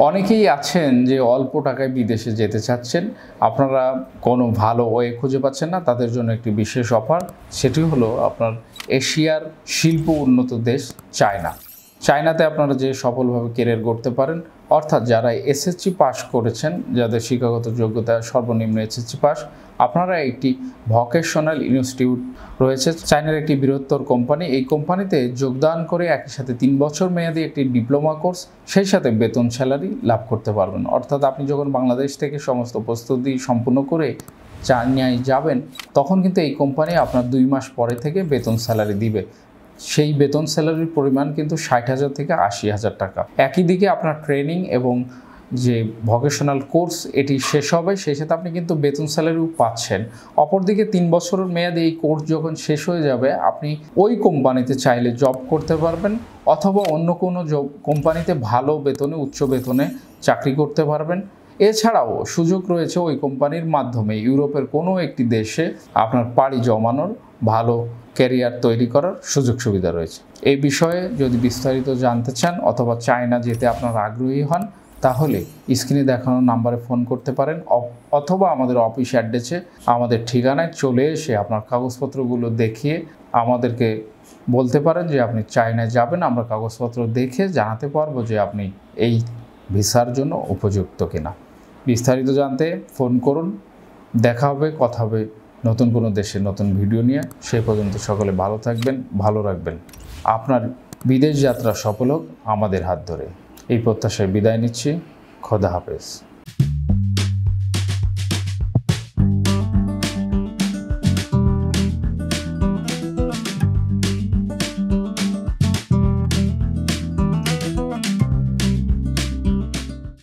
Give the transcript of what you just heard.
অনেকেই আছেন যে অল্প টাকায় বিদেশে যেতে চাচ্ছেন, আপনারা কোনো ভালো ওয়ে খুঁজে পাচ্ছেন না। তাদের জন্য একটি বিশেষ অফার, সেটি হলো আপনার এশিয়ার শিল্প উন্নত দেশ চায়না। চায়নাতে আপনারা যে সফলভাবে ক্যারিয়ার গড়তে পারেন, অর্থাৎ যারা এসএসসি পাস করেছেন, যাদের শিক্ষাগত যোগ্যতা সর্বনিম্ন এসএসসি পাস, আপনারা একটি ভকেশনাল ইনস্টিটিউট রয়েছে, চায়নার একটি বৃহত্তর কোম্পানি। এই কোম্পানিতে যোগদান করে একই সাথে 3 বছর মেয়াদী একটি ডিপ্লোমা কোর্স, সেই সাথে বেতন স্যালারি লাভ করতে পারবেন। অর্থাৎ আপনি যখন বাংলাদেশ থেকে সমস্ত প্রস্তুতি সম্পূর্ণ করে চায়নায় যাবেন, তখন কিন্তু এই কোম্পানি আপনার 2 মাস পরে থেকে বেতন স্যালারি দিবে। সেই বেতন স্যালারির পরিমাণ কিন্তু 60,000 থেকে 80,000 টাকা। একই দিকে আপনার ট্রেনিং এবং যে ভকেশনাল কোর্স এটি শেষ হবে, সেই সাথে আপনি কিন্তু বেতন স্যালারিও পাচ্ছেন। অপরদিকে 3 বছরের মেয়াদে এই কোর্স যখন শেষ হয়ে যাবে, আপনি ওই কোম্পানিতে চাইলে জব করতে পারবেন, অথবা অন্য কোনো জব কোম্পানিতে ভালো বেতনে, উচ্চ বেতনে চাকরি করতে পারবেন। এছাড়াও সুযোগ রয়েছে ওই কোম্পানির মাধ্যমে ইউরোপের কোনো একটি দেশে আপনার পাড়ি জমানোর, ভালো ক্যারিয়ার তৈরি করার সুযোগ সুবিধা রয়েছে। এই বিষয়ে যদি বিস্তারিত জানতে চান অথবা চায়না যেতে আপনারা আগ্রহী হন, তাহলে স্ক্রিনে দেখানো নাম্বারে ফোন করতে পারেন, অথবা আমাদের অফিস অ্যাড্রেসে আমাদের ঠিকানায় চলে এসে আপনার কাগজপত্রগুলো দেখিয়ে আমাদেরকে বলতে পারেন যে আপনি চায়নায় যাবেন। আমরা কাগজপত্র দেখে জানাতে পারবো যে আপনি এই ভিসার জন্য উপযুক্ত কিনা। বিস্তারিত জানতে ফোন করুন। দেখা হবে, কথা হবে নতুন কোনো দেশের নতুন ভিডিও নিয়ে। সেই পর্যন্ত সকলে ভালো থাকবেন, ভালো রাখবেন। আপনার বিদেশ যাত্রা সফল হোক আমাদের হাত ধরে, এই প্রত্যাশায় বিদায় নিচ্ছি। খোদা হাফেজ।